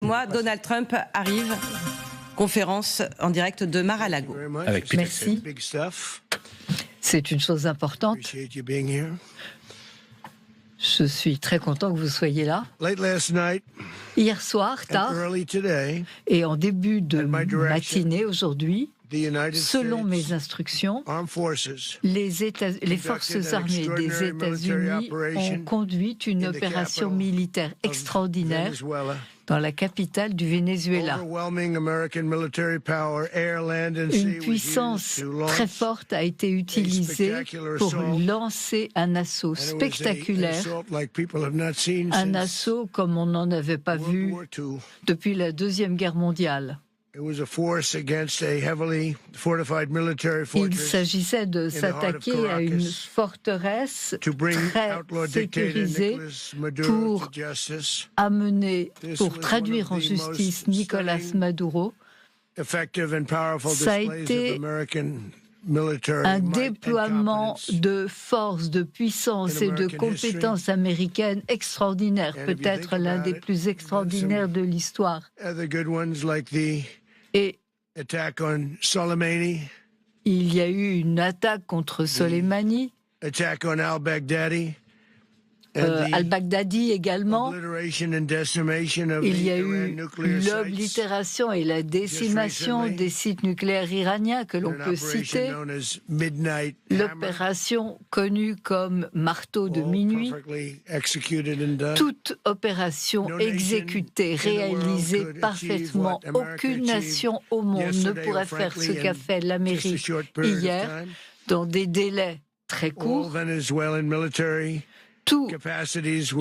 mois, Donald Trump arrive. Conférence en direct de Mar-a-Lago. Avec Peter. Merci. C'est une chose importante. Je suis très content que vous soyez là. Hier soir, tard, et en début de matinée aujourd'hui, selon mes instructions, les forces armées des États-Unis ont conduit une opération militaire extraordinaire dans la capitale du Venezuela. Une puissance très forte a été utilisée pour lancer un assaut spectaculaire, un assaut comme on n'en avait pas vu depuis la Deuxième Guerre mondiale. Il s'agissait de s'attaquer à une forteresse très sécurisée pour traduire en justice Nicolas Maduro. Ça a été un déploiement de force, de puissance et de compétences américaines extraordinaires, peut-être l'un des plus extraordinaires de l'histoire. Et il y a eu une attaque contre Soleimani, al-Baghdadi également. Il y a eu l'oblitération et la décimation des sites nucléaires iraniens que l'on peut citer. L'opération connue comme marteau de minuit. Toute opération exécutée, réalisée parfaitement. Aucune nation au monde ne pourrait faire ce qu'a fait l'Amérique hier dans des délais très courts. Toutes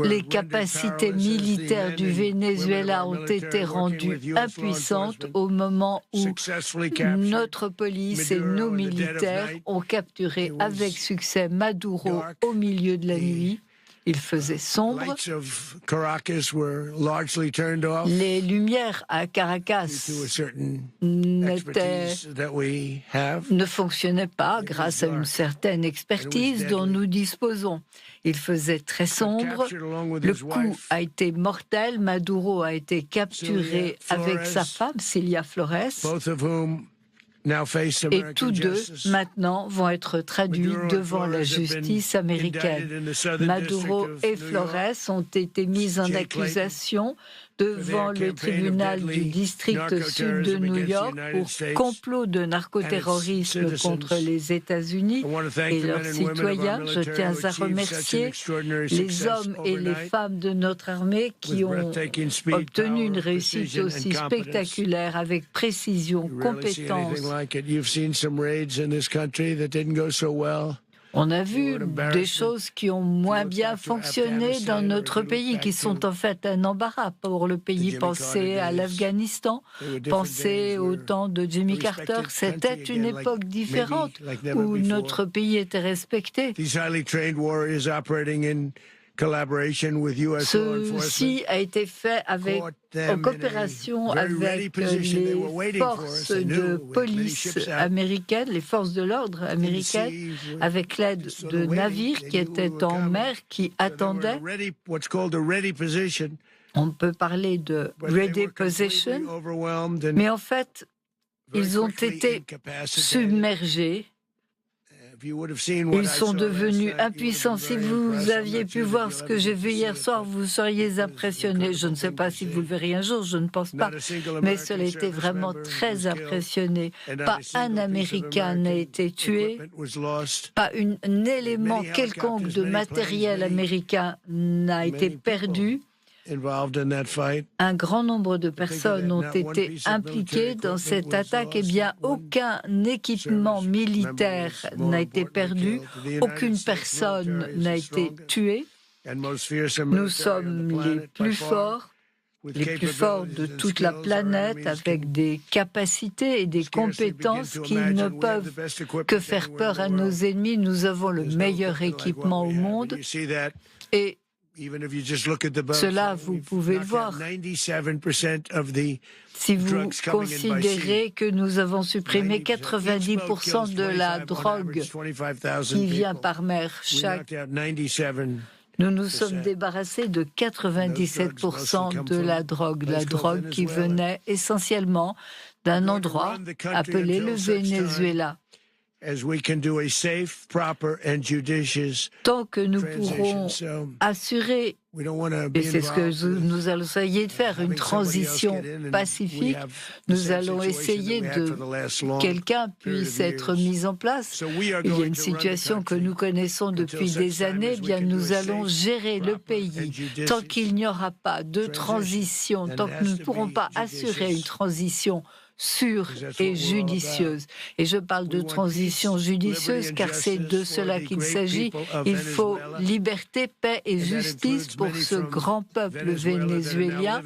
les capacités militaires du Venezuela ont été rendues impuissantes au moment où notre police et nos militaires ont capturé avec succès Maduro au milieu de la nuit. Il faisait sombre. Les lumières à Caracas ne fonctionnaient pas grâce à une certaine expertise dont nous disposons. Il faisait très sombre. Le coup a été mortel. Maduro a été capturé avec sa femme, Cilia Flores. Et tous deux, maintenant, vont être traduits devant la justice américaine. Maduro et Flores ont été mis en accusation devant le tribunal du district sud de New York pour complot de narcoterrorisme contre les États-Unis et leurs citoyens. Je tiens à remercier les hommes et les femmes de notre armée qui ont obtenu une réussite aussi spectaculaire avec précision, compétence. On a vu des choses qui ont moins bien fonctionné dans notre pays, qui sont en fait un embarras pour le pays. Pensez à l'Afghanistan, pensez au temps de Jimmy Carter. C'était une époque différente où notre pays était respecté. Ceci a été fait en coopération avec les forces de police américaines, les forces de l'ordre américaines, avec l'aide de navires qui étaient en mer, qui attendaient. On peut parler de ready position, mais en fait, ils ont été submergés. Ils sont devenus impuissants. Si vous aviez pu voir ce que j'ai vu hier soir, vous seriez impressionnés. Je ne sais pas si vous le verrez un jour, je ne pense pas. Mais cela a été vraiment très impressionné. Pas un Américain n'a été tué. Pas un élément quelconque de matériel américain n'a été perdu. Un grand nombre de personnes ont été impliquées dans cette attaque. Eh bien, aucun équipement militaire n'a été perdu, aucune personne n'a été tuée. Nous sommes les plus forts de toute la planète, avec des capacités et des compétences qui ne peuvent que faire peur à nos ennemis. Nous avons le meilleur équipement au monde. Et cela, vous pouvez le voir. Si vous considérez que nous avons supprimé 90% de la drogue qui vient par mer chaque Nous nous sommes débarrassés de 97% de la drogue qui venait essentiellement d'un endroit appelé le Venezuela. Tant que nous pourrons assurer, et c'est ce que nous allons essayer de faire, une transition pacifique, nous allons essayer que quelqu'un puisse être mis en place. Il y a une situation que nous connaissons depuis des années, eh bien nous allons gérer le pays. Tant qu'il n'y aura pas de transition, tant que nous ne pourrons pas assurer une transition sûre et judicieuse. Et je parle de transition judicieuse car c'est de cela qu'il s'agit. Il faut liberté, paix et justice pour ce grand peuple vénézuélien.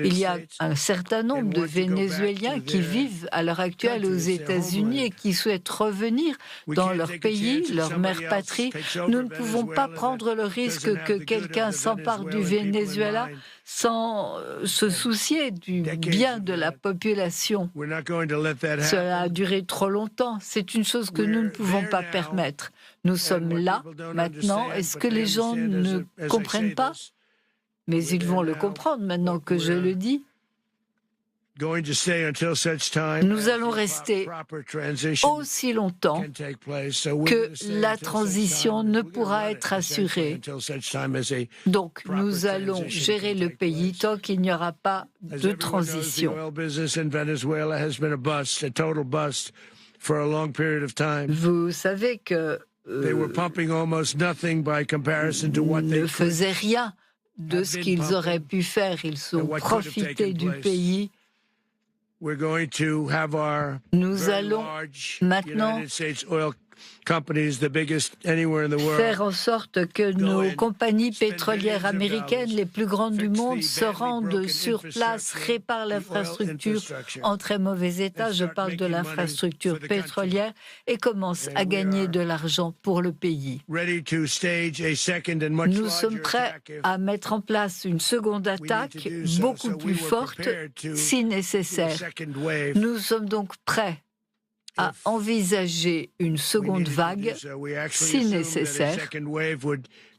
Il y a un certain nombre de Vénézuéliens qui vivent à l'heure actuelle aux États-Unis et qui souhaitent revenir dans leur pays, leur mère patrie. Nous ne pouvons pas prendre le risque que quelqu'un s'empare du Venezuela sans se soucier du bien de la population. Cela a duré trop longtemps. C'est une chose que nous ne pouvons pas permettre. Nous sommes là, maintenant. Est-ce que les gens ne comprennent pas? Mais ils vont le comprendre maintenant que je le dis. Nous allons rester aussi longtemps que la transition ne pourra être assurée. Donc, nous allons gérer le pays tant qu'il n'y aura pas de transition. Vous savez que ne faisaient rien de ce qu'ils auraient pu faire. Ils ont profité du pays. Nous allons maintenant faire en sorte que nos compagnies pétrolières américaines, les plus grandes du monde, se rendent sur place, réparent l'infrastructure en très mauvais état, je parle de l'infrastructure pétrolière, et commencent à gagner de l'argent pour le pays. Nous sommes prêts à mettre en place une seconde attaque beaucoup plus forte si nécessaire. Nous sommes donc prêts à envisager une seconde vague si nécessaire.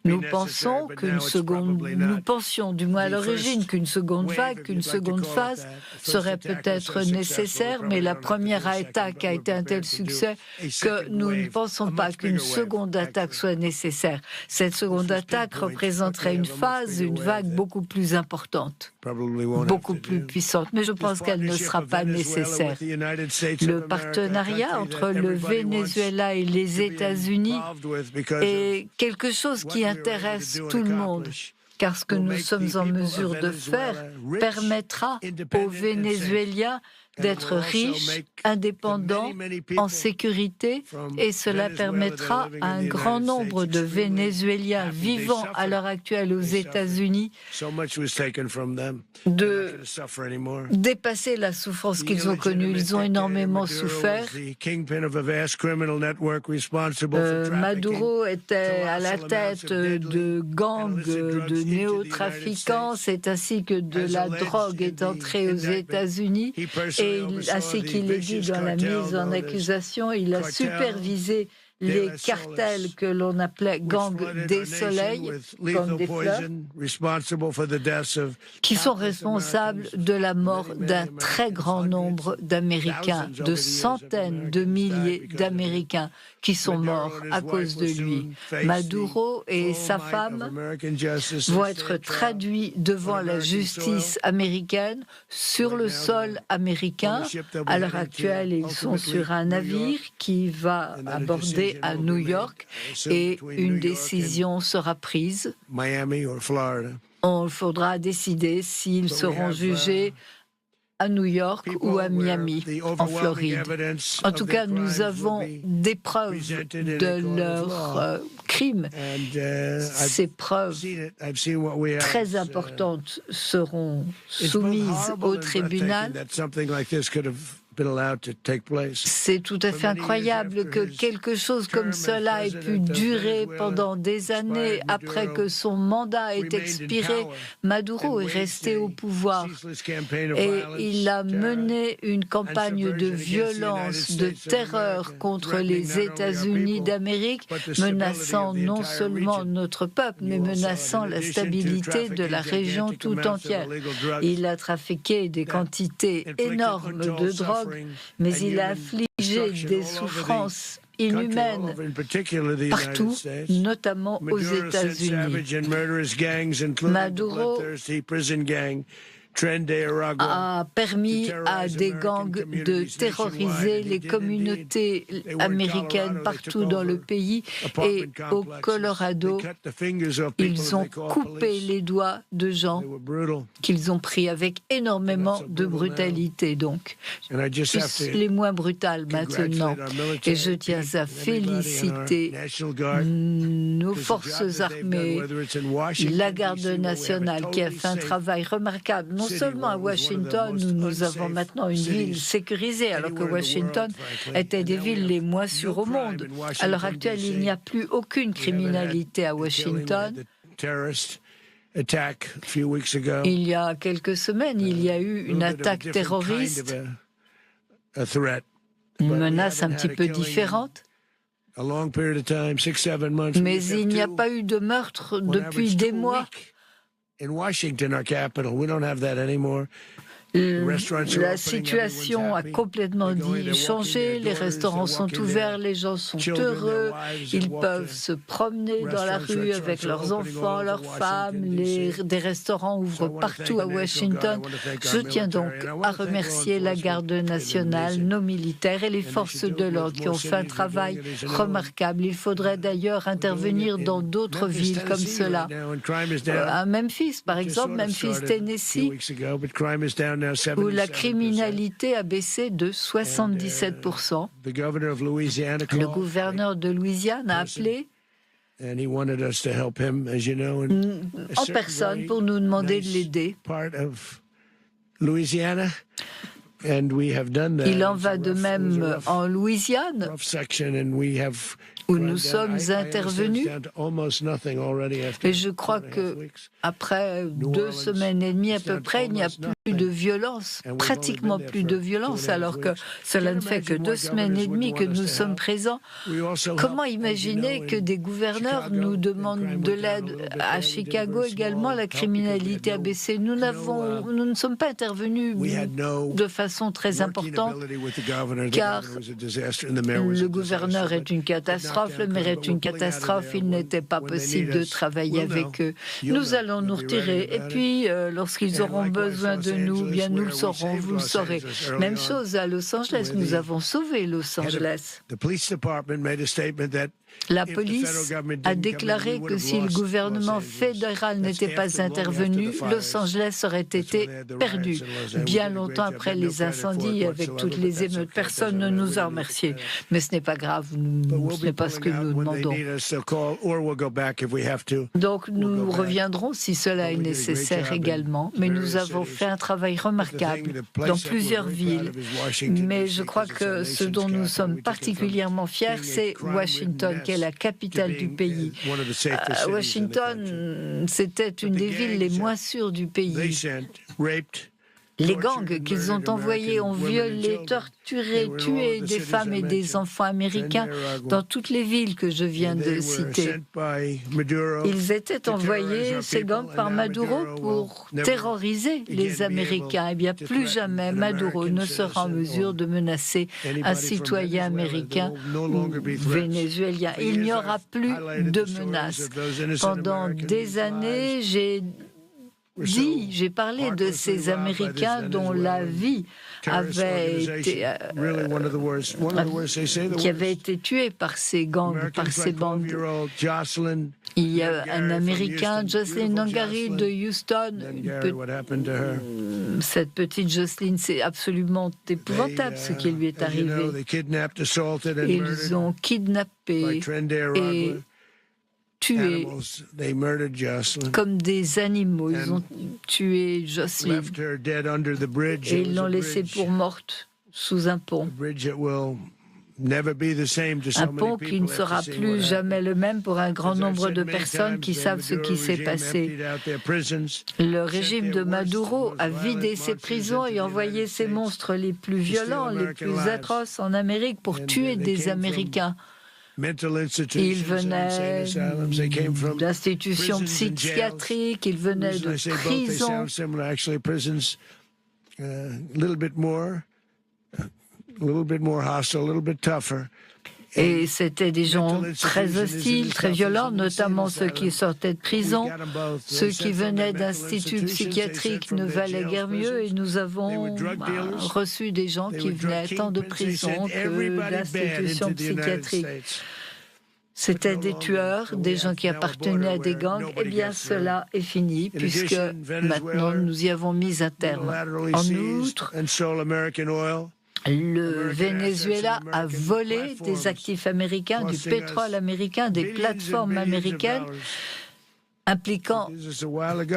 Nous pensions du moins à l'origine, qu'une seconde vague, qu'une seconde phase serait peut-être nécessaire, mais la première attaque a été un tel succès que nous ne pensons pas qu'une seconde attaque soit nécessaire. Cette seconde attaque représenterait une phase, une vague beaucoup plus importante, beaucoup plus puissante, mais je pense qu'elle ne sera pas nécessaire. Le partenariat entre le Venezuela et les États-Unis est quelque chose qui intéresse tout le monde, car ce que nous sommes en mesure de faire permettra aux Vénézuéliens d'être riches, indépendants, en sécurité, et cela permettra à un grand nombre de Vénézuéliens vivant à l'heure actuelle aux États-Unis de dépasser la souffrance qu'ils ont connue. Ils ont énormément souffert. Maduro était à la tête de gangs de néo-trafiquants. C'est ainsi que de la drogue est entrée aux États-Unis. Et ainsi qu'il est dit dans la mise en accusation, il a supervisé les cartels que l'on appelait gangs des soleils, comme des fleurs, qui sont responsables de la mort d'un très grand nombre d'Américains, de centaines de milliers d'Américains qui sont morts à cause de lui. Maduro et sa femme vont être traduits devant la justice américaine sur le sol américain. À l'heure actuelle, ils sont sur un navire qui va aborder à New York et une décision sera prise. Il faudra décider s'ils seront jugés à New York ou à Miami, en Floride. En tout cas, nous avons des preuves de leurs crimes. Ces preuves très importantes seront soumises au tribunal. C'est tout à fait incroyable que quelque chose comme cela ait pu durer pendant des années après que son mandat ait expiré. Maduro est resté au pouvoir et il a mené une campagne de violence, de terreur contre les États-Unis d'Amérique, menaçant non seulement notre peuple, mais menaçant la stabilité de la région tout entière. Il a trafiqué des quantités énormes de drogue, mais il a affligé des souffrances inhumaines partout, notamment aux États-Unis. Maduro a permis à des gangs de terroriser les communautés américaines partout dans le pays, et au Colorado, ils ont coupé les doigts de gens qu'ils ont pris avec énormément de brutalité, donc plus les moins brutales maintenant. Et je tiens à féliciter nos forces armées, la garde nationale qui a fait un travail remarquable, non seulement à Washington, où nous avons maintenant une ville sécurisée, alors que Washington était des villes les moins sûres au monde. À l'heure actuelle, il n'y a plus aucune criminalité à Washington. Il y a quelques semaines, il y a eu une attaque terroriste, une menace un petit peu différente. Mais il n'y a pas eu de meurtre depuis des mois. In Washington, our capital, we don't have that anymore. La situation a complètement changé, les restaurants sont ouverts, les gens sont heureux, ils peuvent se promener dans la rue avec leurs enfants, leurs femmes, des restaurants ouvrent partout à Washington. Je tiens donc à remercier la garde nationale, nos militaires et les forces de l'ordre qui ont fait un travail remarquable. Il faudrait d'ailleurs intervenir dans d'autres villes comme cela. À Memphis, par exemple, Memphis, Tennessee, où la criminalité a baissé de 77%. Le gouverneur de Louisiane a appelé en personne pour nous demander de l'aider. Il en va de même en Louisiane, où nous sommes intervenus. Et je crois qu'après 2 semaines et demie à peu près, il n'y a plus de violence, pratiquement plus de violence, alors que cela ne fait que 2 semaines et demie que nous sommes présents. Comment imaginer que des gouverneurs nous demandent de l'aide? À Chicago également, la criminalité a baissé. Nous ne sommes pas intervenus de façon très importante, car le gouverneur est une catastrophe. Le maire est une catastrophe, il n'était pas possible de travailler avec eux. Nous allons nous retirer et puis lorsqu'ils auront besoin de nous, bien nous le saurons, vous le saurez. Même chose à Los Angeles, nous avons sauvé Los Angeles. La police a déclaré que si le gouvernement fédéral n'était pas intervenu, Los Angeles aurait été perdu. Bien longtemps après les incendies, avec toutes les émeutes, personne ne nous a remerciés. Mais ce n'est pas grave, ce n'est pas ce que nous demandons. Donc nous reviendrons si cela est nécessaire également. Mais nous avons fait un travail remarquable dans plusieurs villes. Mais je crois que ce dont nous sommes particulièrement fiers, c'est Washington, qui est la capitale du pays. Washington, c'était une des villes les moins sûres du pays. Les gangs qu'ils ont envoyés ont violé, torturé, tué des femmes et des enfants américains dans toutes les villes que je viens de citer. Ils étaient envoyés, ces gangs, par Maduro pour terroriser les Américains. Eh bien, plus jamais Maduro ne sera en mesure de menacer un citoyen américain ou vénézuélien. Il n'y aura plus de menaces. Pendant des années, j'ai parlé de ces Américains dont la vie qui avait été tuée par ces gangs, par ces bandes. Il y a un Américain, Jocelyn Nangari de Houston. Cette petite Jocelyn, c'est absolument épouvantable ce qui lui est arrivé. Ils ont kidnappé et tué comme des animaux. Ils ont tué Jocelyn et ils l'ont laissée pour morte sous un pont. Un pont qui ne sera plus jamais le même pour un grand nombre de personnes qui savent ce qui s'est passé. Le régime de Maduro a vidé ses prisons et envoyé ses monstres les plus violents, les plus atroces en Amérique pour tuer des Américains. Ils venaient d'institutions psychiatriques, ils venaient de prisons. Et c'était des gens très hostiles, très violents, notamment ceux qui sortaient de prison. Ceux qui venaient d'instituts psychiatriques ne valaient guère mieux et nous avons reçu des gens qui venaient tant de prison que d'institutions psychiatriques. C'était des tueurs, des gens qui appartenaient à des gangs. Eh bien, cela est fini, puisque maintenant nous y avons mis un terme. En outre, le Venezuela a volé des actifs américains, du pétrole américain, des plateformes américaines, impliquant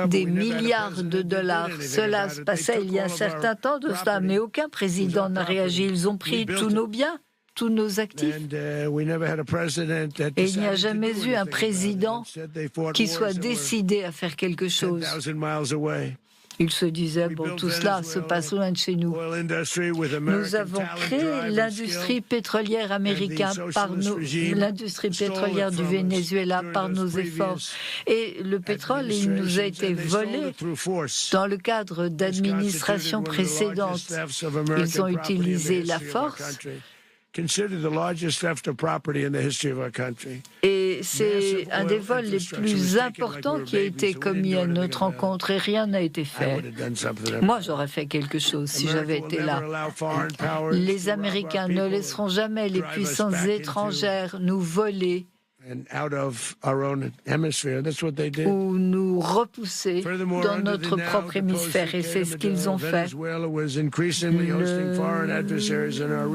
des milliards de dollars. Cela se passait il y a un certain temps de cela, mais aucun président n'a réagi. Ils ont pris tous nos biens, tous nos actifs. Et il n'y a jamais eu un président qui soit décidé à faire quelque chose. Il se disait, bon, tout cela se passe loin de chez nous. Nous avons créé l'industrie pétrolière américaine l'industrie pétrolière du Venezuela par nos efforts. Et le pétrole, il nous a été volé dans le cadre d'administrations précédentes. Ils ont utilisé la force. Et c'est un des vols les plus importants qui a été commis à notre rencontre et rien n'a été fait. Moi, j'aurais fait quelque chose si j'avais été là. Les Américains ne laisseront jamais les puissances étrangères nous voler ou nous repousser dans notre propre hémisphère, et c'est ce qu'ils ont fait. Le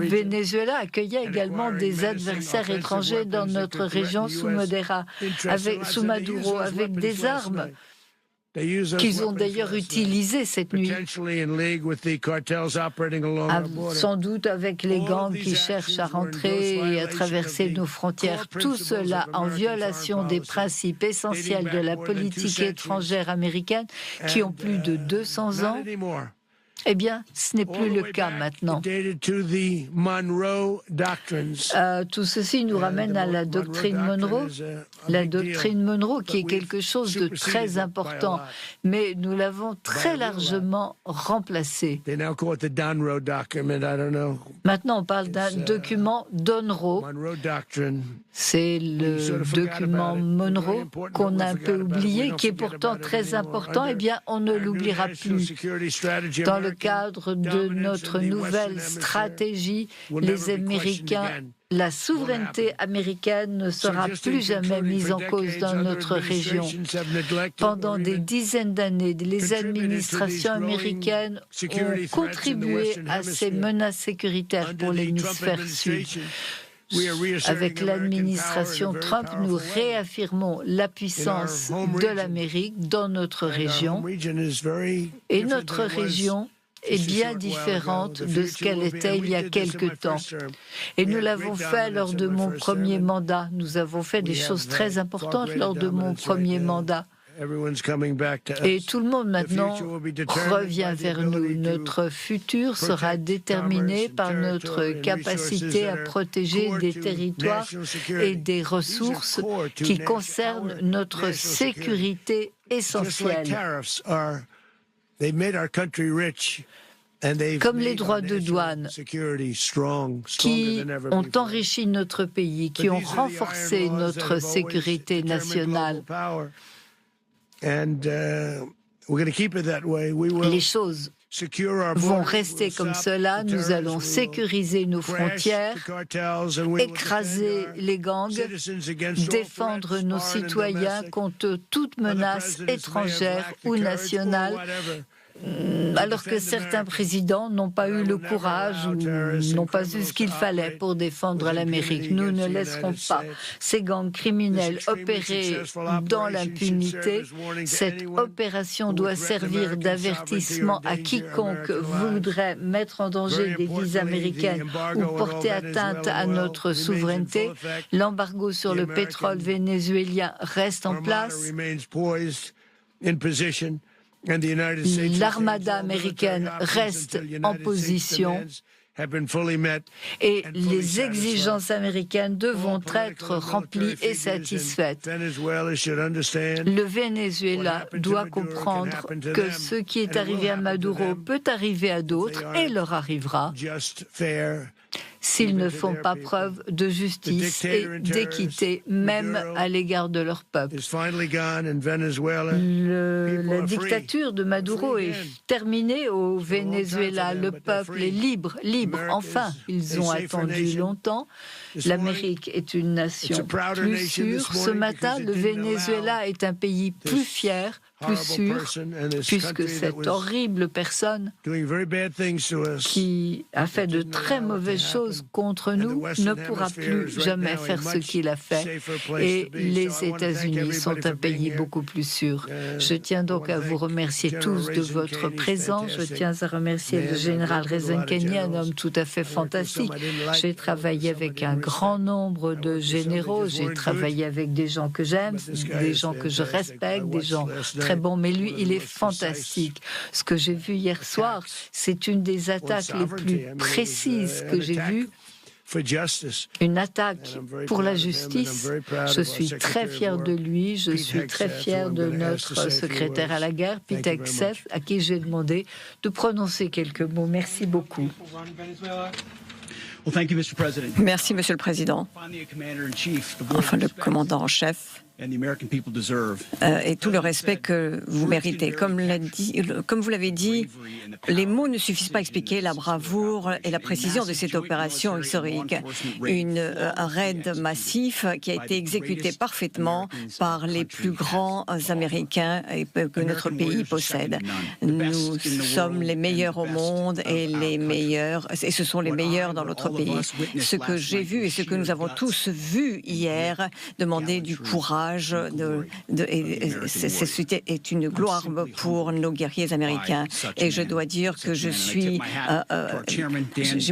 Venezuela accueillait également des adversaires étrangers dans notre région sous Maduro, avec des armes qu'ils ont d'ailleurs utilisées cette nuit, sans doute avec les gangs qui cherchent à rentrer et à traverser nos frontières. Tout cela en violation des principes essentiels de la politique étrangère américaine qui ont plus de 200 ans. Eh bien, ce n'est plus le cas maintenant. Tout ceci nous ramène à la doctrine Monroe. La doctrine Monroe qui est quelque chose de très important, mais nous l'avons très largement remplacée. Maintenant, on parle d'un document Monroe. C'est le document Monroe qu'on a un peu oublié, qui est pourtant très important. Eh bien, on ne l'oubliera plus. Dans le cadre de notre nouvelle stratégie, les Américains, la souveraineté américaine ne sera plus jamais mise en cause dans notre région. Pendant des dizaines d'années, les administrations américaines ont contribué à ces menaces sécuritaires pour l'hémisphère sud. Avec l'administration Trump, nous réaffirmons la puissance de l'Amérique dans notre région. Et notre région est bien différente de ce qu'elle était il y a quelque temps. Et nous l'avons fait lors de mon premier mandat. Nous avons fait des choses très importantes lors de mon premier mandat. Et tout le monde maintenant revient vers nous. Notre futur sera déterminé par notre capacité à protéger des territoires et des ressources qui concernent notre sécurité essentielle. Comme les droits de douane qui ont enrichi notre pays, qui ont renforcé notre sécurité nationale. Les choses vont rester comme cela. Nous allons sécuriser nos frontières, écraser les gangs, défendre nos citoyens contre toute menace étrangère ou nationale, alors que certains présidents n'ont pas eu le courage ou n'ont pas eu ce qu'il fallait pour défendre l'Amérique. Nous ne laisserons pas ces gangs criminels opérer dans l'impunité. Cette opération doit servir d'avertissement à quiconque voudrait mettre en danger des vies américaines ou porter atteinte à notre souveraineté. L'embargo sur le pétrole vénézuélien reste en place. L'armada américaine reste en position et les exigences américaines devront être remplies et satisfaites. Le Venezuela doit comprendre que ce qui est arrivé à Maduro peut arriver à d'autres et leur arriera s'ils ne font pas preuve de justice et d'équité, même à l'égard de leur peuple. La dictature de Maduro est terminée au Venezuela. Le peuple est libre. Enfin, ils ont attendu longtemps. L'Amérique est une nation plus sûre. Ce matin, le Venezuela est un pays plus fier, plus sûr, puisque cette horrible personne qui a fait de très mauvaises choses contre nous ne pourra plus jamais faire ce qu'il a fait. Et les États-Unis sont un pays beaucoup plus sûr. Je tiens donc à vous remercier tous de votre présence. Je tiens à remercier le général Rezankani, un homme tout à fait fantastique. J'ai travaillé avec un grand nombre de généraux. J'ai travaillé avec des gens que j'aime, des gens que je respecte, des gens très bons, mais lui, il est fantastique. Ce que j'ai vu hier soir, c'est une des attaques les plus précises que j'ai vues. Une attaque pour la justice. Je suis très fier de lui, je suis très fier de notre secrétaire à la guerre, Pete Hegseth, à qui j'ai demandé de prononcer quelques mots. Merci beaucoup. Merci, Monsieur le Président. Enfin, le commandant en chef et tout le respect que vous méritez. Comme vous l'avez dit, les mots ne suffisent pas à expliquer la bravoure et la précision de cette opération historique. Un raid massif qui a été exécuté parfaitement par les plus grands Américains que notre pays possède. Nous sommes les meilleurs au monde et ce sont les meilleurs dans notre pays. Ce que j'ai vu et ce que nous avons tous vu hier demander du courage est une gloire pour nos guerriers américains. Et je dois dire que j'ai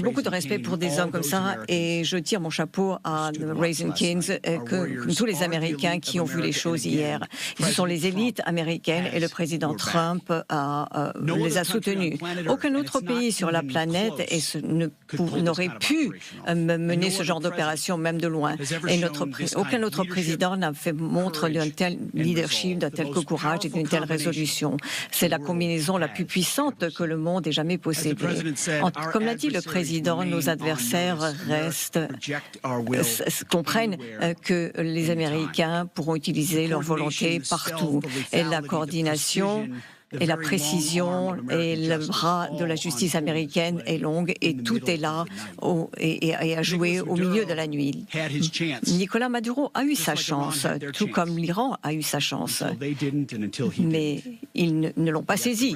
beaucoup de respect pour des hommes comme ça et je tire mon chapeau à Raising Kings, tous les Américains qui ont vu les choses hier. Ce sont les élites américaines et le président Trump les a soutenus. Aucun autre pays sur la planète n'aurait pu mener ce genre d'opération, même de loin. Et aucun autre président n'a fait montre d'un tel leadership, d'un tel courage et d'une telle résolution. C'est la combinaison la plus puissante que le monde ait jamais possédée. Comme l'a dit le président, nos adversaires comprennent que les Américains pourront utiliser leur volonté partout. Et la coordination et la précision et le bras de la justice américaine est longue et tout est là et à jouer au milieu de la nuit. Nicolas Maduro a eu sa chance, tout comme l'Iran a eu sa chance, mais ils ne l'ont pas saisi.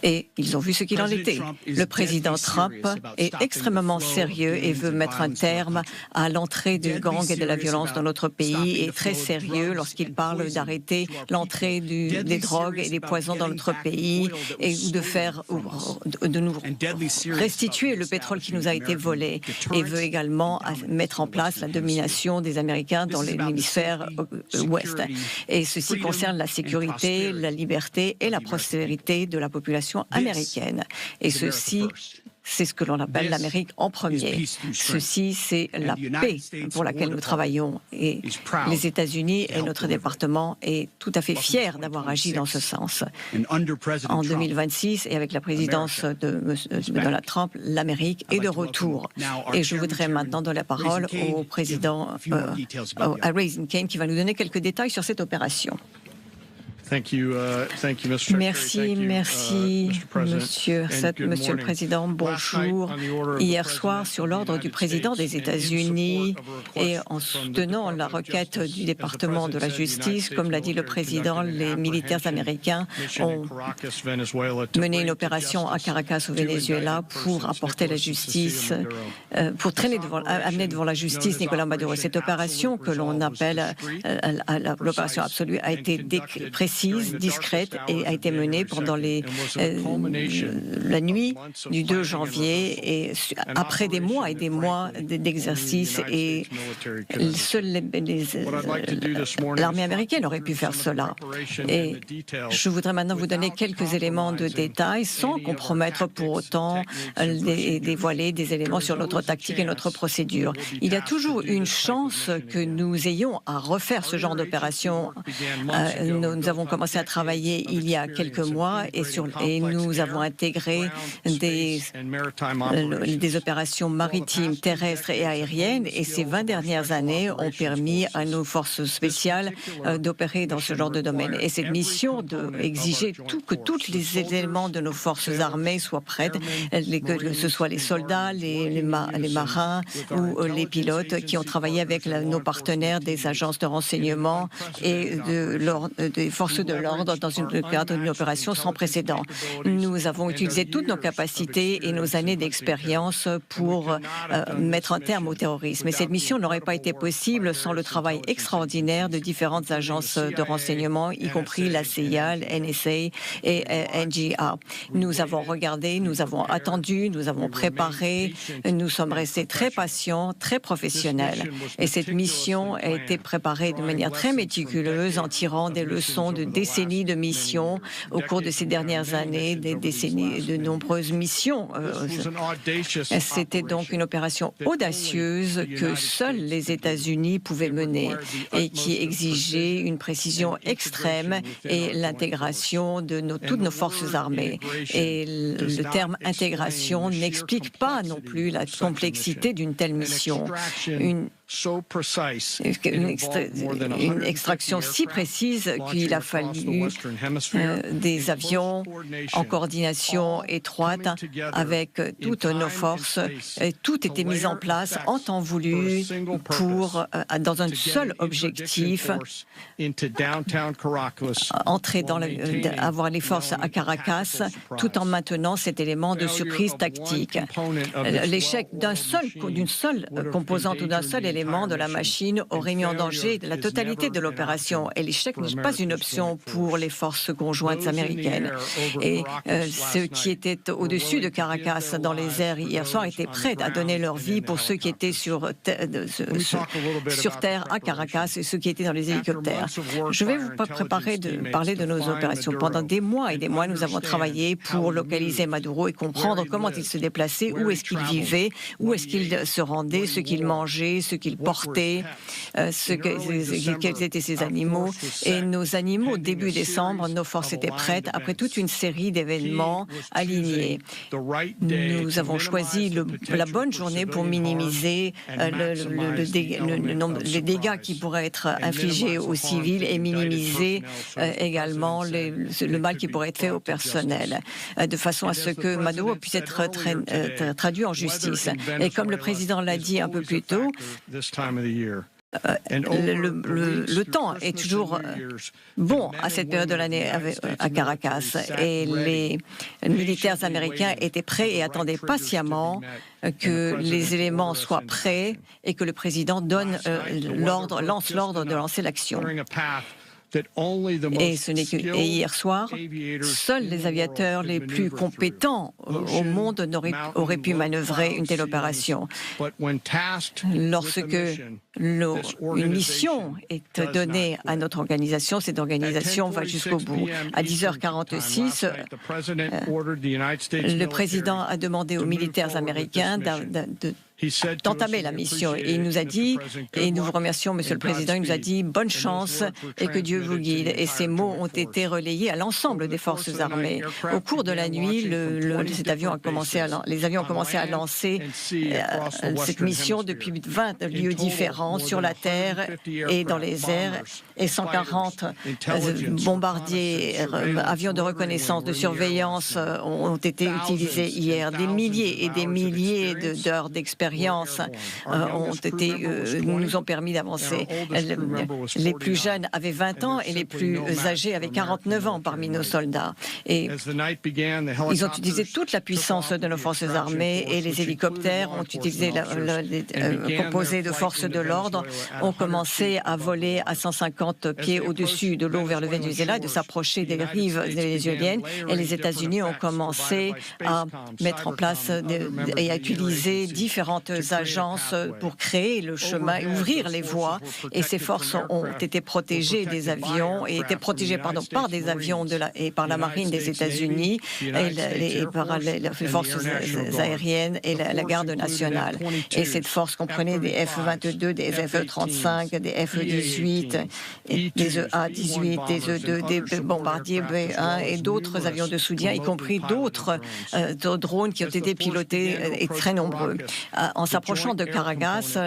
Et ils ont vu ce qu'il en était. Le président Trump est extrêmement sérieux et veut mettre un terme à l'entrée du gang et de la violence dans notre pays, et très sérieux lorsqu'il parle d'arrêter l'entrée des drogues et des poisons dans notre pays et de nous restituer le pétrole qui nous a été volé, et veut également mettre en place la domination des Américains dans l'hémisphère ouest. Et ceci concerne la sécurité, la liberté et la prospérité de la population américaine. Et ceci, c'est ce que l'on appelle l'Amérique en premier. Ceci, c'est la paix pour laquelle nous travaillons. Et les États-Unis et notre département est tout à fait fier d'avoir agi dans ce sens. En 2026, et avec la présidence de Donald Trump, l'Amérique est de retour. Et je voudrais maintenant donner la parole au président à Raising Cane, qui va nous donner quelques détails sur cette opération. Merci, Monsieur le Président. Bonjour. Hier soir, sur l'ordre du président des États-Unis et en soutenant la requête du département de la justice, comme l'a dit le président, les militaires américains ont mené une opération à Caracas au Venezuela pour apporter la justice, pour amener devant la justice Nicolás Maduro. Cette opération que l'on appelle l'opération absolue a été précise, discrète et a été menée pendant la nuit du 2 janvier et après des mois et des mois d'exercice et seule l'armée américaine aurait pu faire cela. Et je voudrais maintenant vous donner quelques éléments de détail sans compromettre pour autant et dévoiler des éléments sur notre tactique et notre procédure. Il y a toujours une chance que nous ayons à refaire ce genre d'opération. Nous avons commencé à travailler il y a quelques mois et nous avons intégré des opérations maritimes, terrestres et aériennes et ces 20 dernières années ont permis à nos forces spéciales d'opérer dans ce genre de domaine. Et cette mission exigeait que tous les éléments de nos forces armées soient prêtes, que ce soit les soldats, les marins ou les pilotes qui ont travaillé avec nos partenaires des agences de renseignement et des forces de l'ordre dans le cadre d'une opération sans précédent. Nous avons utilisé toutes nos capacités et nos années d'expérience pour mettre un terme au terrorisme. Et cette mission n'aurait pas été possible sans le travail extraordinaire de différentes agences de renseignement, y compris la CIA, la NSA et NGA. Nous avons regardé, nous avons attendu, nous avons préparé, nous sommes restés très patients, très professionnels. Et cette mission a été préparée de manière très méticuleuse en tirant des leçons de décennies de missions au cours de ces dernières années, des décennies de nombreuses missions. C'était donc une opération audacieuse que seuls les États-Unis pouvaient mener et qui exigeait une précision extrême et l'intégration de toutes nos forces armées. Et le terme intégration n'explique pas non plus la complexité d'une telle mission. Une extraction si précise qu'il a fallu des avions en coordination étroite avec toutes nos forces. Et tout était mis en place en temps voulu dans un seul objectif, avoir les forces à Caracas tout en maintenant cet élément de surprise tactique. L'échec d'une seule composante ou d'un seul élément de la machine aurait mis en danger la totalité de l'opération. Et l'échec n'est pas une option pour les forces conjointes américaines. Et ceux qui étaient au-dessus de Caracas dans les airs hier soir étaient prêts à donner leur vie pour ceux qui étaient sur terre à Caracas et ceux qui étaient dans les hélicoptères. Je vais vous parler de nos opérations. Pendant des mois et des mois, nous avons travaillé pour localiser Maduro et comprendre comment il se déplaçait, où est-ce qu'il vivait, où est-ce qu'il se rendait, ce qu'il mangeait, ce qu'il portait, quels étaient ses animaux. Et nos animaux, début décembre, nos forces étaient prêtes après toute une série d'événements alignés. Nous avons choisi la bonne journée pour minimiser les dégâts qui pourraient être infligés aux civils et minimiser également le mal qui pourrait être fait au personnel, de façon à ce que Maduro puisse être traduit en justice. Et comme le président l'a dit un peu plus tôt, le temps est toujours bon à cette période de l'année à Caracas et les militaires américains étaient prêts et attendaient patiemment que les éléments soient prêts et que le président lance l'ordre de lancer l'action. Et hier soir, seuls les aviateurs les plus compétents au monde auraient pu manœuvrer une telle opération. Lorsque une mission est donnée à notre organisation, cette organisation va jusqu'au bout. À 10h46, le président a demandé aux militaires américains d'entamer la mission. Et il nous a dit, et nous vous remercions, Monsieur le Président, il nous a dit « bonne chance et que Dieu vous guide ». Et ces mots ont été relayés à l'ensemble des forces armées. Au cours de la nuit, les avions ont commencé à lancer cette mission depuis 20 lieux différents sur la terre et dans les airs, et 140 bombardiers, avions de reconnaissance, de surveillance ont été utilisés hier. Des milliers et des milliers d'heures d'expérience nous ont permis d'avancer. Les plus jeunes avaient 20 ans et les plus âgés avaient 49 ans parmi nos soldats. Et ils ont utilisé toute la puissance de nos forces armées, et les hélicoptères ont utilisé composés de forces de l'ordre, ont commencé à voler à 150 pieds au-dessus de l'eau vers le Venezuela et de s'approcher des rives vénézuéliennes. Et les États-Unis ont commencé à mettre en place et à utiliser différentes agences pour créer le chemin et ouvrir les voies. Et ces forces ont été protégées des avions et étaient protégées par des avions et par la marine des États-Unis et par les forces aériennes et la garde nationale. Et cette force comprenait des F-22, des F-35, des F-18, des EA-18, des E-2, des bombardiers B-1 et d'autres avions de soutien, y compris d'autres drones qui ont été pilotés et très nombreux. En s'approchant de Caracas,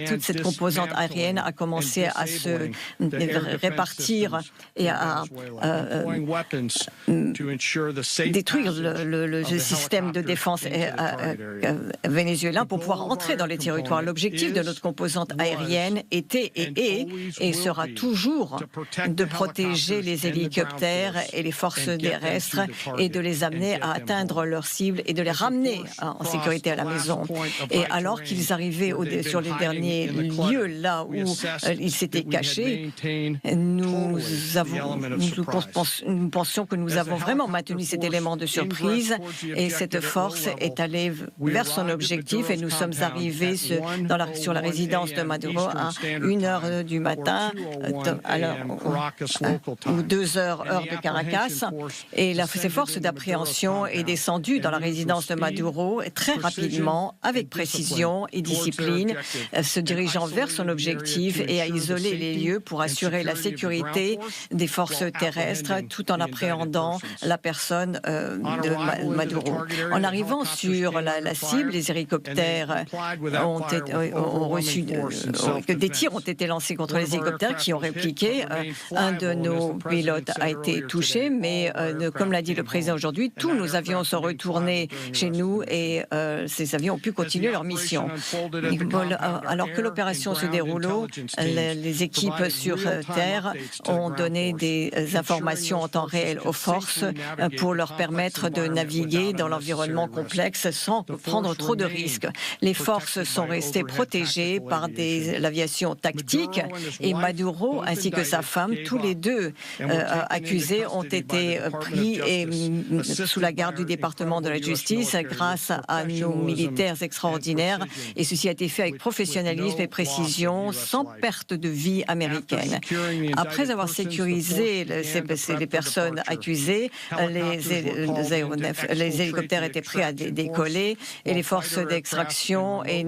toute cette composante aérienne a commencé à se répartir et à détruire le système de défense vénézuélien pour pouvoir entrer dans les territoires. L'objectif de notre composante aérienne était et sera toujours de protéger les hélicoptères et les forces terrestres et de les amener à atteindre leurs cibles et de les ramener en sécurité à la maison. Et alors qu'ils arrivaient sur les derniers lieux, là où ils s'étaient cachés, nous pensions que nous avons vraiment maintenu cet élément de surprise, et cette force est allée vers son objectif, et nous sommes arrivés sur la résidence de Maduro à 1h du matin ou 2h heure de Caracas, et ces forces d'appréhension est descendue dans la résidence de Maduro très rapidement, avec précision et discipline, se dirigeant vers son objectif et à isoler les lieux pour assurer la sécurité des forces terrestres tout en appréhendant la personne de Maduro. En arrivant sur la cible, les hélicoptères ont reçu que des tirs ont été lancés contre les hélicoptères qui ont répliqué. Un de nos pilotes a été touché, mais comme l'a dit le président aujourd'hui, tous nos avions sont retournés chez nous et ces avions ont pu continuer leur mission. Alors que l'opération se déroule, les équipes sur terre ont donné des informations en temps réel aux forces pour leur permettre de naviguer dans l'environnement complexe sans prendre trop de risques. Les forces sont restées protégées par l'aviation tactique, et Maduro ainsi que sa femme, tous les deux accusés, ont été pris sous la garde du département de la justice grâce à nos militaires extraordinaires, et ceci a été fait avec professionnalisme et précision, sans perte de vie américaine. Après avoir sécurisé les personnes accusées, les hélicoptères étaient prêts à décoller, et les forces d'extraction et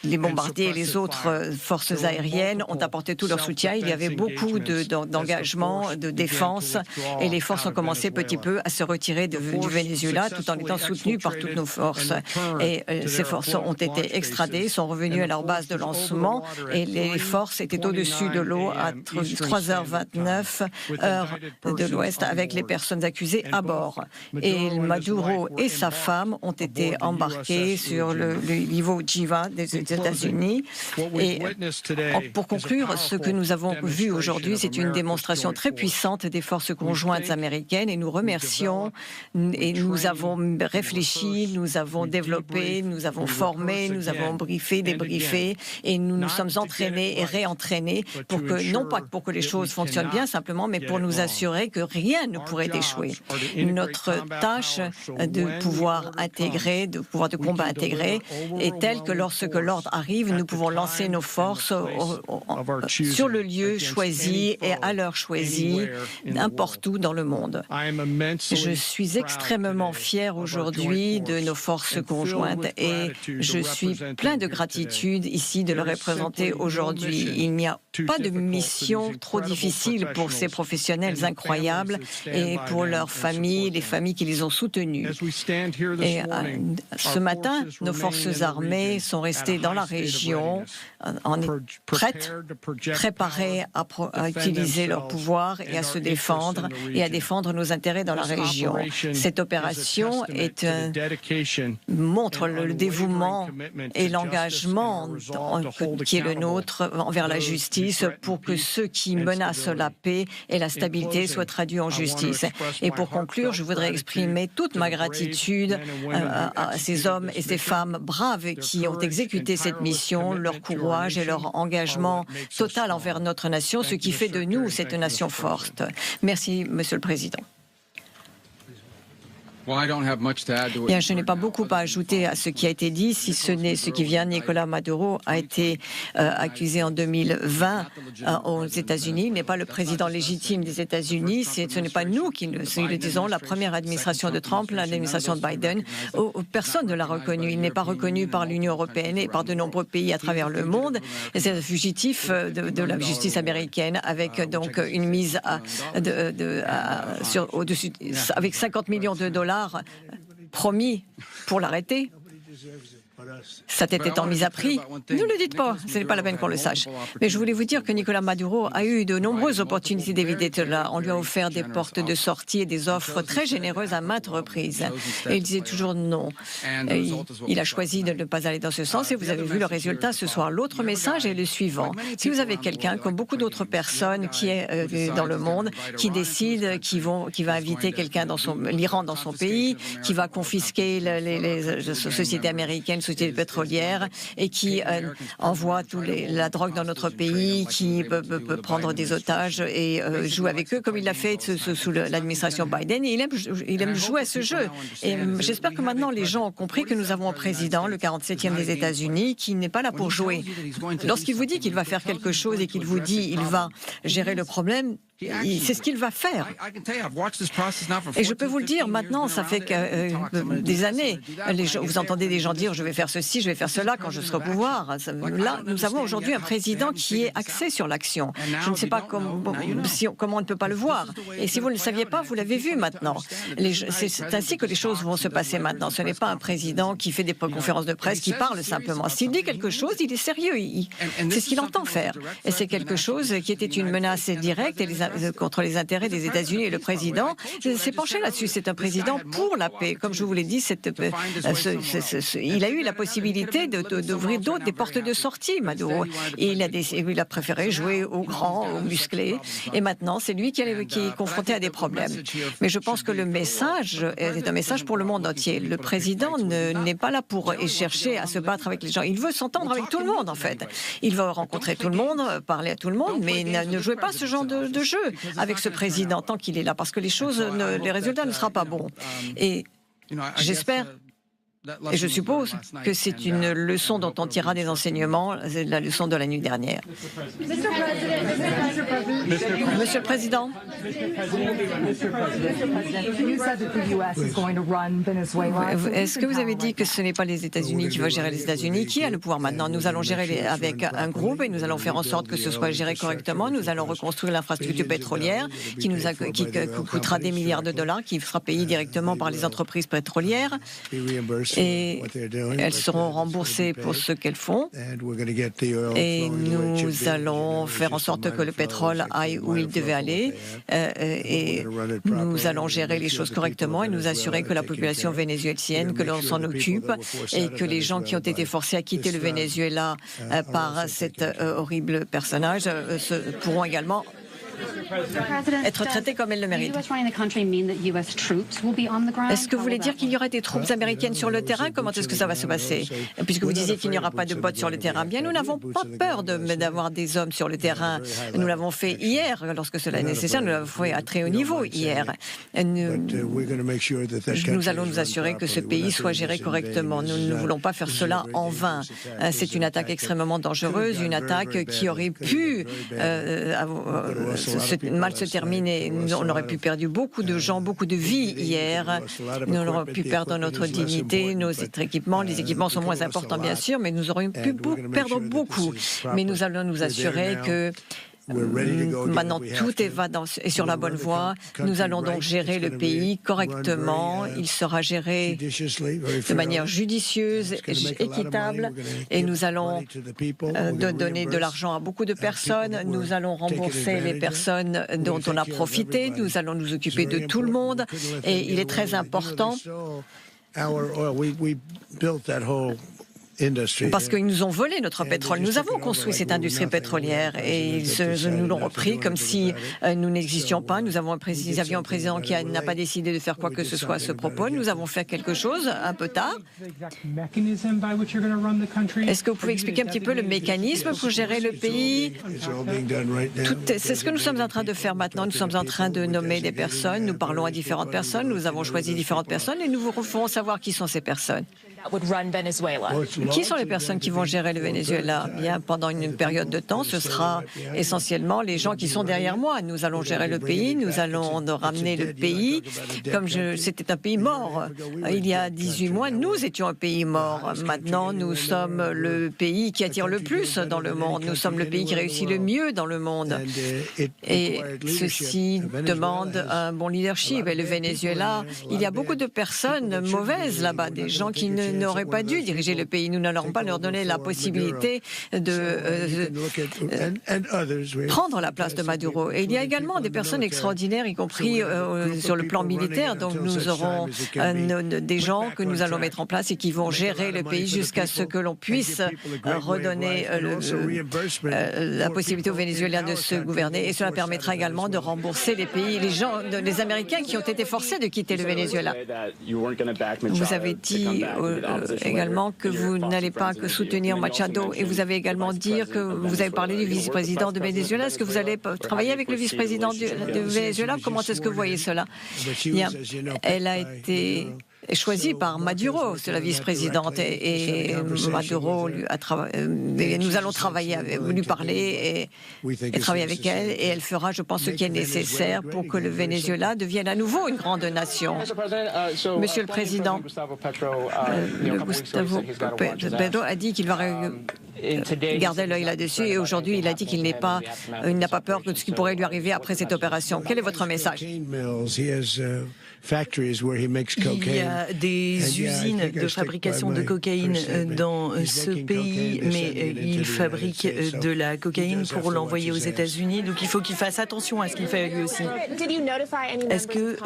les bombardiers et les autres forces aériennes ont apporté tout leur soutien. Il y avait beaucoup d'engagement, de défense, et les forces ont commencé petit peu à se retirer du Venezuela tout en étant soutenues par toutes nos forces. Et ces forces ont été extradées, sont revenues à leur base de lancement, et les forces étaient au-dessus de l'eau à 3h29 heure de l'Ouest avec les personnes accusées à bord. Et Maduro et sa femme ont été embarqués sur le Iwo Jima des États-Unis. Et pour conclure, ce que nous avons vu aujourd'hui, c'est une démonstration très puissante des forces conjointes américaines, et nous remercions, et nous avons réfléchi, nous avons développé, nous avons formé, nous avons briefé, débriefé, et nous nous sommes entraînés et réentraînés pour que, non pas pour que les choses fonctionnent bien simplement, mais pour nous assurer que rien ne pourrait échouer. Notre tâche de pouvoir intégrer, de pouvoir de combat intégré est telle que lorsque l'ordre arrive, nous pouvons lancer nos forces sur le lieu choisi et à l'heure choisie, n'importe où dans le monde. Je suis extrêmement fier aujourd'hui de nos forces conjointes, et je suis plein de gratitude ici de le représenter aujourd'hui. Il n'y a pas de mission trop difficile pour ces professionnels incroyables, et pour leurs familles, les familles qui les ont soutenues. Et ce matin, nos forces armées sont restées dans la région, prêtes, préparées à utiliser leur pouvoir et à se défendre et à défendre nos intérêts dans la région. Cette opération montre le dévouement et l'engagement qui est le nôtre envers la justice pour que ceux qui menacent la paix et la stabilité soient traduits en justice. Et pour conclure, je voudrais exprimer toute ma gratitude à ces hommes et ces femmes braves qui ont exécuté cette mission, leur courage et leur engagement total envers notre nation, ce qui fait de nous cette nation forte. Merci, Monsieur le Président. Bien, je n'ai pas beaucoup à ajouter à ce qui a été dit, si ce n'est ce qui vient. Nicolás Maduro a été accusé en 2020 aux États-Unis. Il n'est pas le président légitime des États-Unis. Ce n'est pas nous qui le disons. La première administration de Trump, l'administration de Biden, personne ne l'a reconnu. Il n'est pas reconnu par l'Union européenne et par de nombreux pays à travers le monde. C'est un fugitif de la justice américaine avec donc une mise au-dessus avec 50 millions de dollars promis pour l'arrêter. Sa tête étant mise à prix. Ne le dites pas, ce n'est pas la peine qu'on le sache. Mais je voulais vous dire que Nicolás Maduro a eu de nombreuses opportunités d'éviter cela. On lui a offert des portes de sortie et des offres très généreuses à maintes reprises. Et il disait toujours non. Il a choisi de ne pas aller dans ce sens et vous avez vu le résultat ce soir. L'autre message est le suivant. Si vous avez quelqu'un, comme beaucoup d'autres personnes qui est dans le monde, qui décide qui va inviter quelqu'un dans l'Iran dans son pays, qui va confisquer les sociétés américaines, sociétés pétrolières et qui envoie la drogue dans notre pays, qui peut prendre des otages et jouer avec eux comme il l'a fait sous l'administration Biden. Et il aime jouer à ce jeu. Et j'espère que maintenant les gens ont compris que nous avons un président, le 47e des États-Unis, qui n'est pas là pour jouer. Lorsqu'il vous dit qu'il va faire quelque chose et qu'il vous dit qu'il va gérer le problème, c'est ce qu'il va faire. Et je peux vous le dire, maintenant, ça fait des années. Vous entendez des gens dire « je vais faire ceci, je vais faire cela quand je serai au pouvoir ». Là, nous avons aujourd'hui un président qui est axé sur l'action. Je ne sais pas comment on ne peut pas le voir. Et si vous ne le saviez pas, vous l'avez vu maintenant. C'est ainsi que les choses vont se passer maintenant. Ce n'est pas un président qui fait des conférences de presse, qui parle simplement. S'il dit quelque chose, il est sérieux. C'est ce qu'il entend faire. Et c'est quelque chose qui était une menace directe contre les intérêts des États-Unis. Et le président s'est penché là-dessus. C'est un président pour la paix. Comme je vous l'ai dit, il a eu la possibilité d'ouvrir des portes de sortie, Maduro. Et il a préféré jouer au grand, au musclé. Et maintenant, c'est lui qui est confronté à des problèmes. Mais je pense que le message est un message pour le monde entier. Le président n'est pas là pour chercher à se battre avec les gens. Il veut s'entendre avec tout le monde, en fait. Il veut rencontrer tout le monde, parler à tout le monde, mais ne jouez pas ce genre de jeu avec ce président tant qu'il est là, parce que les résultats ne seront pas bons. Et j'espère et je suppose que c'est une leçon dont on tirera des enseignements, la leçon de la nuit dernière. Monsieur le Président. Est-ce que vous avez dit que ce n'est pas les États-Unis qui vont gérer les États-Unis? Qui a le pouvoir maintenant? Nous allons gérer avec un groupe et nous allons faire en sorte que ce soit géré correctement. Nous allons reconstruire l'infrastructure pétrolière qui coûtera des milliards de dollars, qui sera payée directement par les entreprises pétrolières. Et elles seront remboursées pour ce qu'elles font. Et nous allons faire en sorte que le pétrole aille où il devait aller. Et nous allons gérer les choses correctement et nous assurer que la population vénézuélienne, que l'on s'en occupe et que les gens qui ont été forcés à quitter le Venezuela par cet horrible personnage pourront également être traités comme elles le méritent. Est-ce que vous voulez dire qu'il y aurait des troupes américaines sur le terrain? Comment est-ce que ça va se passer? Puisque vous disiez qu'il n'y aura pas de bots sur le terrain. Bien, nous n'avons pas peur d'avoir des hommes sur le terrain. Nous l'avons fait hier, lorsque cela est nécessaire. Nous l'avons fait à très haut niveau hier. Nous allons nous assurer que ce pays soit géré correctement. Nous ne voulons pas faire cela en vain. C'est une attaque extrêmement dangereuse, une attaque qui aurait pu mal se terminer. On aurait pu perdre beaucoup de gens, beaucoup de vies hier. Nous aurions pu perdre notre dignité, nos équipements. Les équipements sont moins importants, bien sûr, mais nous aurions pu perdre beaucoup. Mais nous allons nous assurer que Maintenant, tout est sur la bonne voie. Nous allons donc gérer le pays correctement. Il sera géré de manière judicieuse et équitable. Et nous allons donner de l'argent à beaucoup de personnes. Nous allons rembourser les personnes dont on a profité. Nous allons nous occuper de tout le monde. Et il est très important parce qu'ils nous ont volé notre pétrole. Nous avons construit cette industrie pétrolière et ils nous l'ont repris comme si nous n'existions pas. Nous avions un président qui n'a pas décidé de faire quoi que ce soit à ce propos. Nous avons fait quelque chose un peu tard. Est-ce que vous pouvez expliquer un petit peu le mécanisme pour gérer le pays? C'est ce que nous sommes en train de faire maintenant. Nous sommes en train de nommer des personnes. Nous parlons à différentes personnes. Nous avons choisi différentes personnes et nous vous ferons savoir qui sont ces personnes. Qui sont les personnes qui vont gérer le Venezuela? Bien, pendant une période de temps, ce sera essentiellement les gens qui sont derrière moi. Nous allons gérer le pays, nous allons ramener le pays comme c'était un pays mort. Il y a 18 mois, nous étions un pays mort. Maintenant, nous sommes le pays qui attire le plus dans le monde. Nous sommes le pays qui réussit le mieux dans le monde. Et ceci demande un bon leadership. Et le Venezuela, il y a beaucoup de personnes mauvaises là-bas, des gens qui n'auraient pas dû diriger le pays. Nous n'allons pas leur donner la possibilité de prendre la place de Maduro. Et il y a également des personnes extraordinaires, y compris sur le plan militaire. Donc nous aurons des gens que nous allons mettre en place et qui vont gérer le pays jusqu'à ce que l'on puisse redonner la possibilité aux Vénézuéliens de se gouverner. Et cela permettra également de rembourser les Américains qui ont été forcés de quitter le Venezuela. Vous avez dit également que vous n'allez pas que soutenir Machado et vous avez également dit que vous avez parlé du vice-président de Venezuela. Est-ce que vous allez travailler avec le vice-président de Venezuela? Comment est-ce que vous voyez cela? Elle a été choisie par Maduro, c'est la vice-présidente, et Maduro nous allons travailler, lui parler et travailler avec elle, et elle fera, je pense, ce qui est nécessaire pour que le Venezuela devienne à nouveau une grande nation. Monsieur le Président, Gustavo Petro a dit qu'il va garder l'œil là-dessus, et aujourd'hui, il a dit qu'il n'a pas peur de ce qui pourrait lui arriver après cette opération. Quel est votre message? Il y a des usines de fabrication de cocaïne dans ce pays, mais il fabrique de la cocaïne pour l'envoyer aux États-Unis. Donc il faut qu'il fasse attention à ce qu'il fait lui aussi. Est-ce que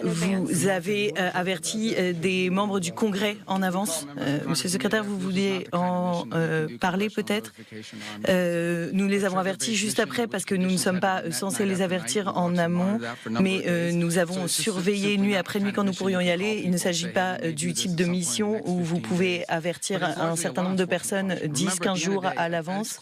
vous avez averti des membres du Congrès en avance? Monsieur le secrétaire, vous vouliez en parler peut-être? Nous les avons avertis juste après parce que nous ne sommes pas censés les avertir en amont, mais nous avons surveillé nuit après nuit quand nous pourrions y aller. Il ne s'agit pas du type de mission où vous pouvez avertir un certain nombre de personnes 10-15 jours à l'avance.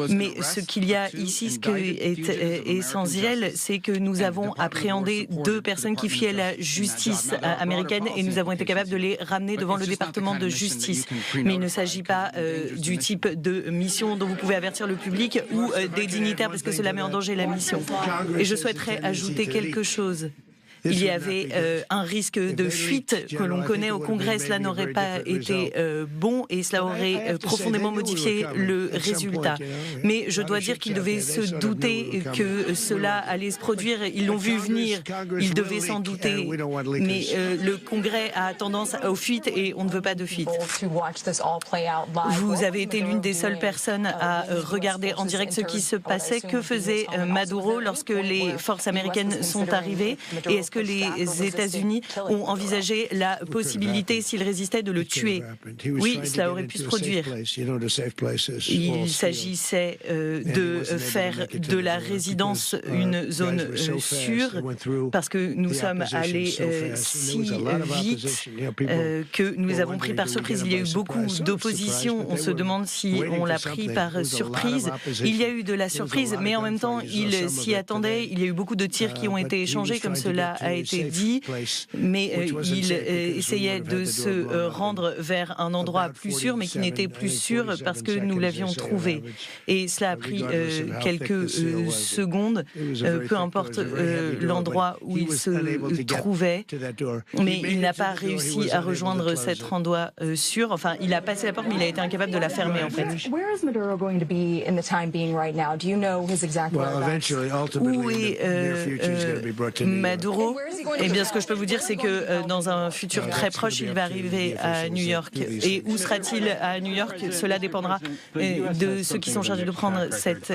Mais ce qu'il y a ici, ce qui est essentiel, c'est que nous avons appréhendé 2 personnes qui fuyaient la justice américaine et nous avons été capables de les ramener devant le département de justice. Mais il ne s'agit pas du type de mission dont vous pouvez avertir le public ou des dignitaires parce que cela met en danger la mission. Et je souhaiterais ajouter quelque chose. Il y avait un risque de fuite que l'on connaît au Congrès. Cela n'aurait pas été bon et cela aurait profondément modifié le résultat. Mais je dois dire qu'ils devaient se douter que cela allait se produire. Ils l'ont vu venir. Ils devaient s'en douter. Mais le Congrès a tendance aux fuites et on ne veut pas de fuite. Vous avez été l'une des seules personnes à regarder en direct ce qui se passait. Que faisait Maduro lorsque les forces américaines sont arrivées? Et est-ce que les États-Unis ont envisagé la possibilité, s'ils résistaient, de le tuer? Oui, cela aurait pu se produire. Il s'agissait de faire de la résidence une zone sûre, parce que nous sommes allés si vite que nous les avons pris par surprise. Il y a eu beaucoup d'opposition. On se demande si on l'a pris par surprise. Il y a eu de la surprise, mais en même temps, ils s'y attendaient. Il y a eu beaucoup de tirs qui ont été échangés, comme cela a été dit, mais il essayait de se rendre vers un endroit plus sûr, mais qui n'était plus sûr parce que nous l'avions trouvé. Et cela a pris quelques secondes, peu importe l'endroit où il se trouvait, mais il n'a pas réussi à rejoindre cet endroit sûr. Enfin, il a passé la porte, mais il a été incapable de la fermer, en fait. Où est Maduro? Eh bien, ce que je peux vous dire, c'est que dans un futur très proche, il va arriver à New York. Et où sera-t-il à New York? Cela dépendra de ceux qui sont chargés de prendre cette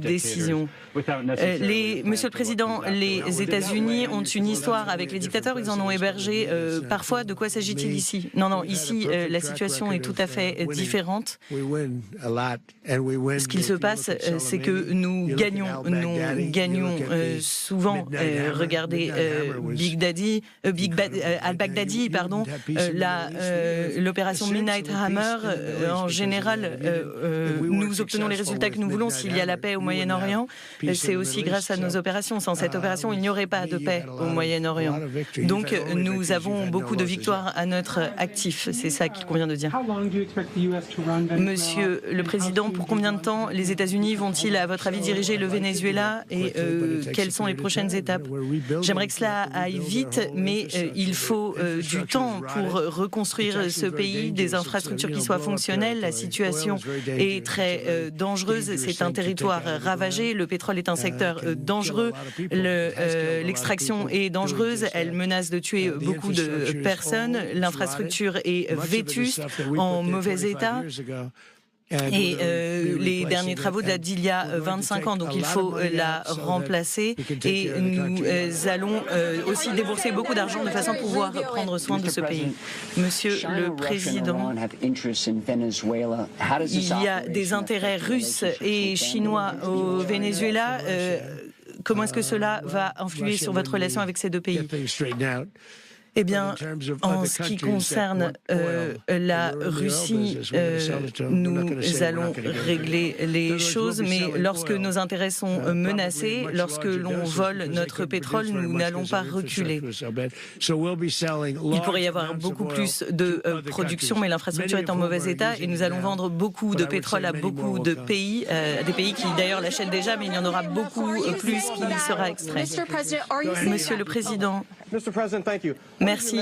décision. Monsieur le Président, les États-Unis ont une histoire avec les dictateurs, ils en ont hébergé parfois. De quoi s'agit-il ici? Non, ici, la situation est tout à fait différente. Ce qu'il se passe, c'est que nous gagnons souvent. Regardez al-Baghdadi, pardon, l'opération Midnight Hammer. En général, nous obtenons les résultats que nous voulons s'il y a la paix au Moyen-Orient. C'est aussi grâce à nos opérations. Sans cette opération, il n'y aurait pas de paix au Moyen-Orient. Donc, nous avons beaucoup de victoires à notre actif. C'est ça qu'il convient de dire. Monsieur le Président, pour combien de temps les États-Unis vont-ils, à votre avis, diriger le Venezuela et quelles sont les prochaines étapes? J'aimerais que cela aille vite, mais il faut du temps pour reconstruire ce pays, des infrastructures qui soient fonctionnelles. La situation est très dangereuse. C'est un territoire ravagé. Le pétrole est un secteur dangereux. L'extraction est dangereuse. Elle menace de tuer beaucoup de personnes. L'infrastructure est vétuste, en mauvais état. Et les derniers travaux datent d'il y a 25 ans, donc il faut la remplacer. Et nous allons aussi débourser beaucoup d'argent de façon à pouvoir prendre soin de ce pays. Monsieur le Président, il y a des intérêts russes et chinois au Venezuela. Comment est-ce que cela va influer sur votre relation avec ces deux pays? Eh bien, en ce qui concerne la Russie, nous allons régler les choses, mais lorsque nos intérêts sont menacés, lorsque l'on vole notre pétrole, nous n'allons pas reculer. Il pourrait y avoir beaucoup plus de production, mais l'infrastructure est en mauvais état et nous allons vendre beaucoup de pétrole à beaucoup de pays, des pays qui d'ailleurs l'achètent déjà, mais il y en aura beaucoup plus qui sera extrait. Monsieur le Président, merci.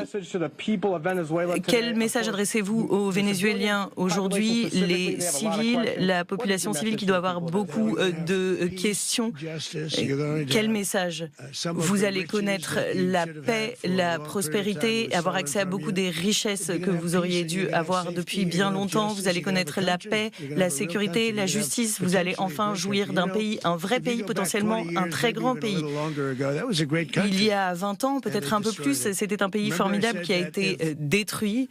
Quel message adressez-vous aux Vénézuéliens aujourd'hui, les civils, la population civile qui doit avoir beaucoup de questions? Quel message? Vous allez connaître la paix, la prospérité, avoir accès à beaucoup des richesses que vous auriez dû avoir depuis bien longtemps. Vous allez connaître la paix, la sécurité, la justice. Vous allez enfin jouir d'un pays, un vrai pays, potentiellement un très grand pays. Il y a 20 ans, peut-être un peu plus, c'était un pays formidable qui a été détruit.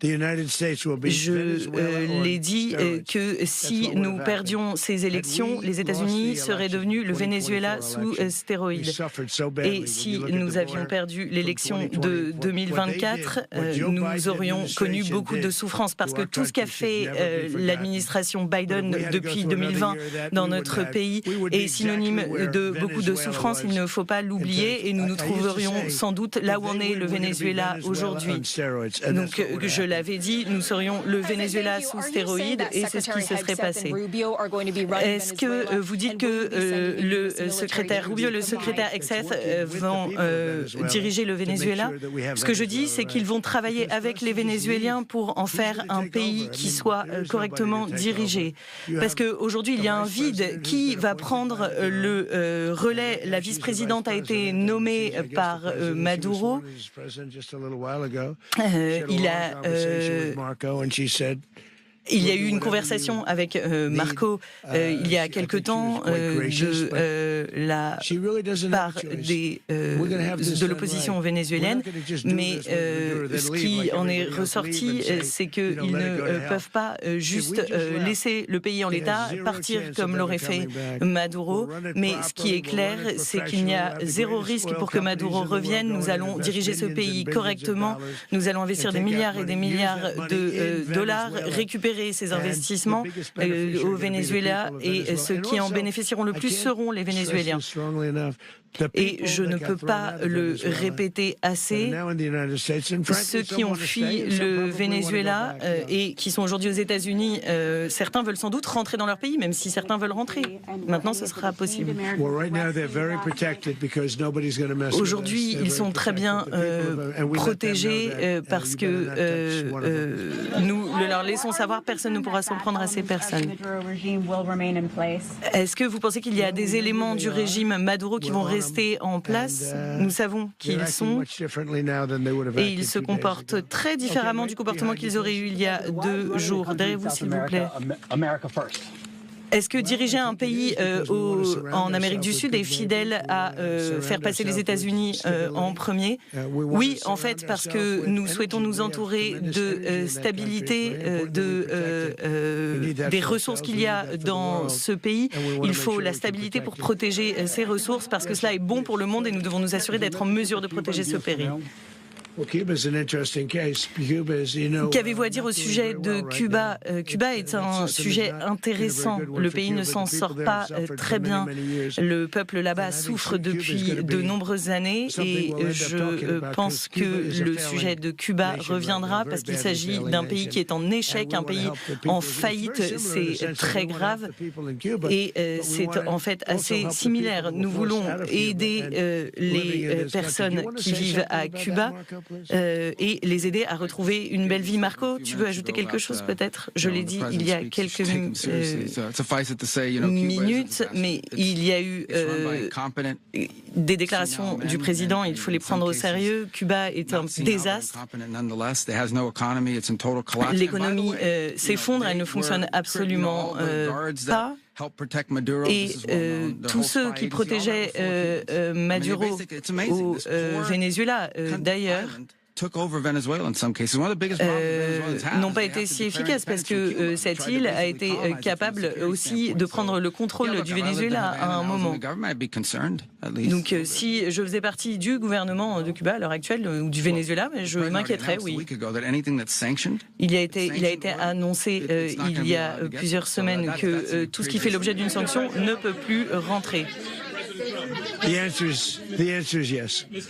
Je l'ai dit que si nous perdions ces élections, les États-Unis seraient devenus le Venezuela sous stéroïdes. Et si nous avions perdu l'élection de 2024, nous aurions connu beaucoup de souffrances parce que tout ce qu'a fait l'administration Biden depuis 2020 dans notre pays est synonyme de beaucoup de souffrances. Il ne faut pas l'oublier et nous nous trouverions sans doute là où en est le Venezuela aujourd'hui. Donc, je l'avais dit, nous serions le Venezuela sous stéroïdes et c'est ce qui se serait passé. Est-ce que vous dites que le secrétaire Rubio, le secrétaire Hegseth vont diriger le Venezuela? Ce que je dis, c'est qu'ils vont travailler avec les Vénézuéliens pour en faire un pays qui soit correctement dirigé. Parce qu'aujourd'hui, il y a un vide. Qui va prendre le relais? La vice-présidente a été nommée par Maduro. Il y a eu une conversation avec Marco il y a quelque temps de la part de l'opposition vénézuélienne, mais ce qui en est ressorti, c'est qu'ils ne peuvent pas juste laisser le pays en l'état, partir comme l'aurait fait Maduro, mais ce qui est clair, c'est qu'il n'y a zéro risque pour que Maduro revienne. Nous allons diriger ce pays correctement, nous allons investir des milliards et des milliards de dollars, récupérer ces investissements au Venezuela et ceux qui en bénéficieront le plus seront les Vénézuéliens. Et je ne peux pas le répéter assez. Ceux qui ont fui le Venezuela et qui sont aujourd'hui aux États-Unis, certains veulent sans doute rentrer dans leur pays, même si certains veulent rentrer. Maintenant, ce sera possible. Aujourd'hui, ils sont très bien protégés parce que nous leur laissons savoir, personne ne pourra s'en prendre à ces personnes. Est-ce que vous pensez qu'il y a des éléments du régime Maduro qui vont rester en place? Nous savons qui ils sont et ils se comportent très différemment du comportement qu'ils auraient eu il y a 2 jours. Derrière vous, s'il vous plaît. Est-ce que diriger un pays en Amérique du Sud est fidèle à faire passer les États-Unis en premier? Oui, en fait, parce que nous souhaitons nous entourer de stabilité, des ressources qu'il y a dans ce pays. Il faut la stabilité pour protéger ces ressources, parce que cela est bon pour le monde et nous devons nous assurer d'être en mesure de protéger ce pays. Qu'avez-vous à dire au sujet de Cuba? Cuba est un sujet intéressant. Le pays ne s'en sort pas très bien. Le peuple là-bas souffre depuis de nombreuses années et je pense que le sujet de Cuba reviendra parce qu'il s'agit d'un pays qui est en échec, un pays en faillite. C'est très grave et c'est en fait assez similaire. Nous voulons aider les personnes qui vivent à Cuba et les aider à retrouver une belle vie. Marco, tu veux ajouter quelque chose peut-être? Je l'ai dit il y a quelques minutes, mais il y a eu des déclarations du président, il faut les prendre au sérieux. Cuba est un désastre. L'économie s'effondre, elle ne fonctionne absolument pas. Et tous ceux qui protégeaient Maduro au Venezuela, d'ailleurs, n'ont pas été si efficaces parce que cette île a été capable aussi de prendre le contrôle du Venezuela à un moment. Donc si je faisais partie du gouvernement de Cuba à l'heure actuelle ou du Venezuela, je m'inquiéterais, oui. Il a été annoncé il y a plusieurs semaines que tout ce qui fait l'objet d'une sanction ne peut plus rentrer.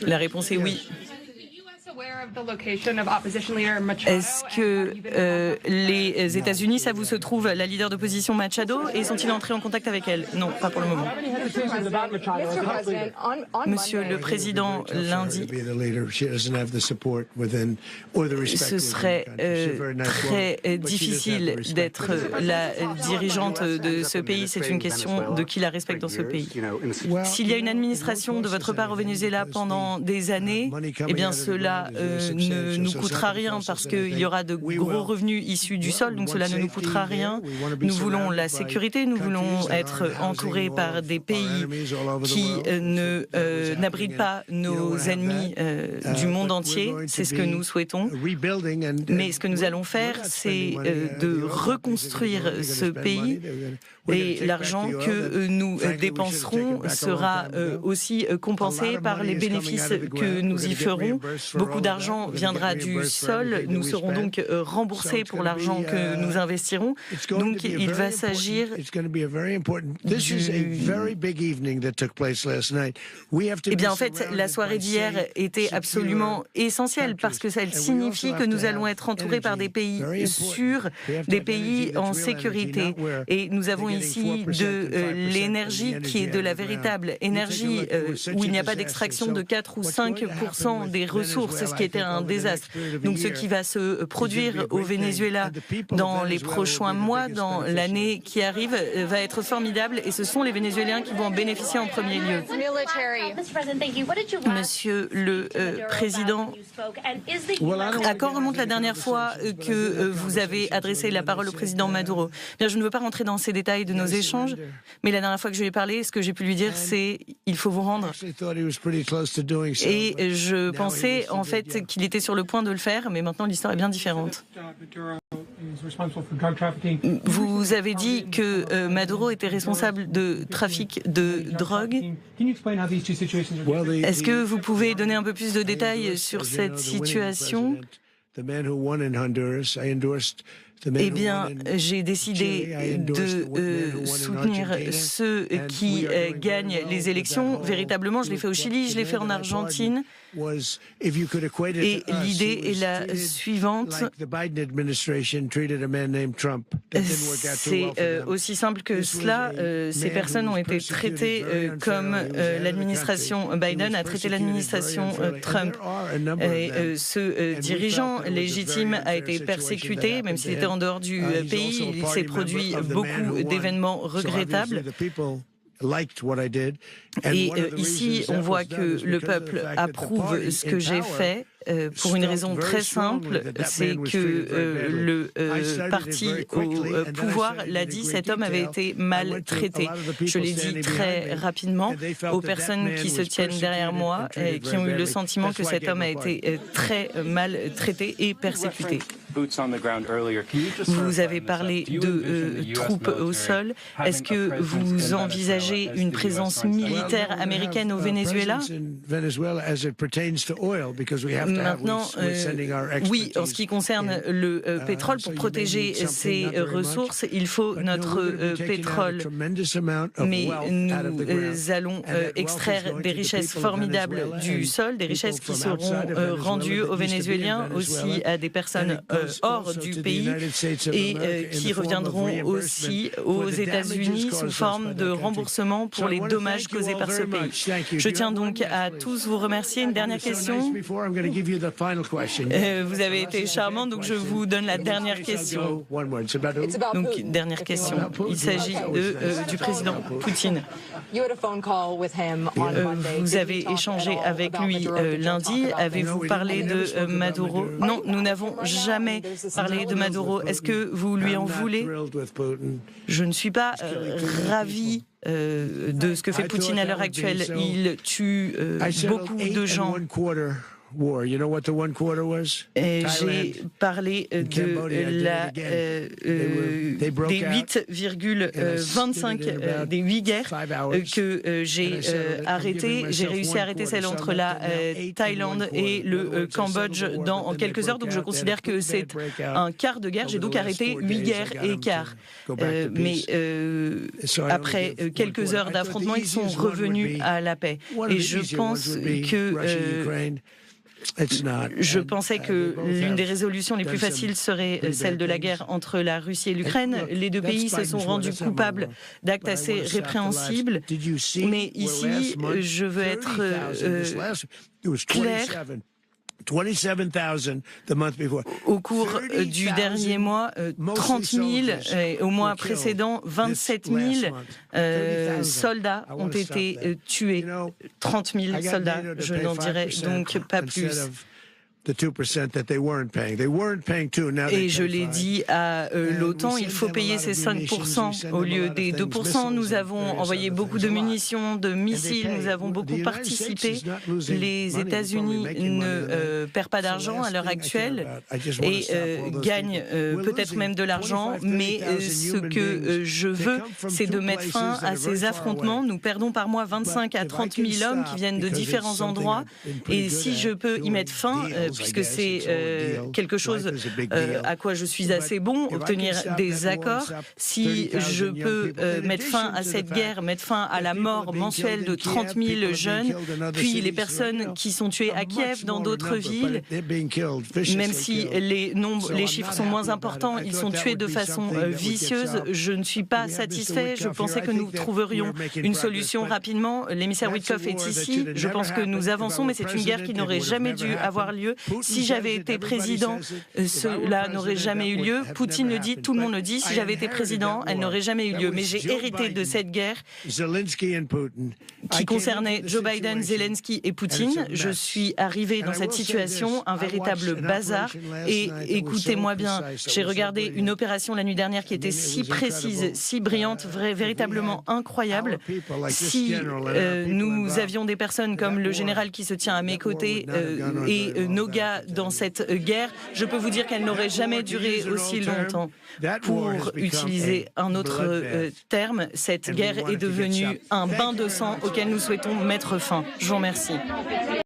La réponse est oui. Est-ce que les États-Unis savent où se trouve la leader d'opposition Machado et sont-ils entrés en contact avec elle? Non, pas pour le moment. Monsieur le Président, lundi, ce serait très difficile d'être la dirigeante de ce pays. C'est une question de qui la respecte dans ce pays. S'il y a une administration de votre part au Venezuela pendant des années, eh bien cela ne nous coûtera rien parce qu'il y aura de gros revenus issus du sol, donc cela ne nous coûtera rien. Nous voulons la sécurité, nous voulons être entourés par des pays qui n'abritent pas nos ennemis du monde entier, c'est ce que nous souhaitons. Mais ce que nous allons faire, c'est de reconstruire ce pays et l'argent que nous dépenserons sera aussi compensé par les bénéfices que nous y ferons. Beaucoup d'argent viendra du sol. Nous serons donc remboursés pour l'argent que nous investirons. Donc, il va s'agir Eh bien, en fait, la soirée d'hier était absolument essentielle parce que ça signifie que nous allons être entourés par des pays sûrs, des pays en sécurité. Et nous avons ici de l'énergie qui est de la véritable énergie où il n'y a pas d'extraction de 4 ou 5% des ressources, ce qui était un désastre. Donc ce qui va se produire au Venezuela dans les prochains mois, dans l'année qui arrive, va être formidable et ce sont les Vénézuéliens qui vont en bénéficier en premier lieu. Monsieur le Président, à quand remonte la dernière fois que vous avez adressé la parole au président Maduro? Bien, je ne veux pas rentrer dans ces détails de nos échanges, mais la dernière fois que je lui ai parlé, ce que j'ai pu lui dire, c'est « il faut vous rendre ». Et je pensais en fait qu'il était sur le point de le faire, mais maintenant l'histoire est bien différente. Vous avez dit que Maduro était responsable de trafic de drogue. Est-ce que vous pouvez donner un peu plus de détails sur cette situation? Eh bien, j'ai décidé de soutenir ceux qui gagnent les élections. Véritablement, je l'ai fait au Chili, je l'ai fait en Argentine. Et l'idée est la suivante. C'est aussi simple que cela. Ces personnes ont été traitées comme l'administration Biden a traité l'administration Trump. Et ce dirigeant légitime a été persécuté, même s'il était en dehors du pays. Il s'est produit beaucoup d'événements regrettables. Et ici, on voit que le peuple approuve ce que j'ai fait pour une raison très simple, c'est que le parti au pouvoir l'a dit, cet homme avait été maltraité. Je l'ai dit très rapidement aux personnes qui se tiennent derrière moi et qui ont eu le sentiment que cet homme a été très maltraité et persécuté. Vous avez parlé de troupes au sol. Est-ce que vous envisagez une présence militaire américaine au Venezuela? Maintenant, oui, en ce qui concerne le pétrole, pour protéger ses ressources, il faut notre pétrole. Mais nous allons extraire des richesses formidables du sol, des richesses qui seront rendues aux Vénézuéliens, aussi à des personnes hors du pays et qui reviendront aussi aux États-Unis sous forme de remboursement pour les dommages causés par ce pays. Je tiens donc à tous vous remercier. Une dernière question. Vous avez été charmant, donc je vous donne la dernière question. Donc, dernière question. Il s'agit du président Poutine. Vous avez échangé avec lui lundi. Avez-vous parlé de Maduro? Non, nous n'avons jamais parlé de Maduro. Est-ce que vous lui en voulez? Je ne suis pas ravi de ce que fait Poutine à l'heure actuelle. Il tue beaucoup de gens. J'ai parlé des 8,25 des 8 guerres que j'ai arrêtées. J'ai réussi à arrêter celle entre la Thaïlande et le Cambodge en quelques heures. Donc je considère que c'est un quart de guerre. J'ai donc arrêté 8 guerres et quart. Mais après quelques heures d'affrontement, ils sont revenus à la paix. Et je pense que je pensais que l'une des résolutions les plus faciles serait celle de la guerre entre la Russie et l'Ukraine. Les deux pays se sont rendus coupables d'actes assez répréhensibles. Mais ici, je veux être clair. Au cours du dernier mois, 30 000, et au mois précédent, 27 000 soldats ont été tués. 30 000 soldats, je n'en dirai donc pas plus. Et je l'ai dit à l'OTAN, il faut payer ces 5% au lieu des 2%. Nous avons envoyé beaucoup de munitions, de missiles, nous avons beaucoup participé. Les États-Unis ne perdent pas d'argent à l'heure actuelle et gagnent peut-être même de l'argent, mais ce que je veux, c'est de mettre fin à ces affrontements. Nous perdons par mois 25 à 30 000 hommes qui viennent de différents endroits et si je peux y mettre fin, puisque c'est quelque chose à quoi je suis assez bon, obtenir des accords. Si je peux mettre fin à cette guerre, mettre fin à la mort mensuelle de 30 000 jeunes, puis les personnes qui sont tuées à Kiev, dans d'autres villes, même si les chiffres sont moins importants, ils sont tués de façon vicieuse. Je ne suis pas satisfait. Je pensais que nous trouverions une solution rapidement. L'émissaire Witkoff est ici. Je pense que nous avançons, mais c'est une guerre qui n'aurait jamais dû avoir lieu. Si j'avais été président, cela n'aurait jamais eu lieu. Poutine le dit, tout le monde le dit. Si j'avais été président, elle n'aurait jamais eu lieu. Mais j'ai hérité de cette guerre qui concernait Joe Biden, Zelensky et Poutine. Je suis arrivé dans cette situation, un véritable bazar. Et écoutez-moi bien, j'ai regardé une opération la nuit dernière qui était si précise, si brillante, véritablement incroyable. Si nous avions des personnes comme le général qui se tient à mes côtés et nos gars dans cette guerre, je peux vous dire qu'elle n'aurait jamais duré aussi longtemps. Pour utiliser un autre terme, cette guerre est devenue un bain de sang auquel nous souhaitons mettre fin. Je vous remercie.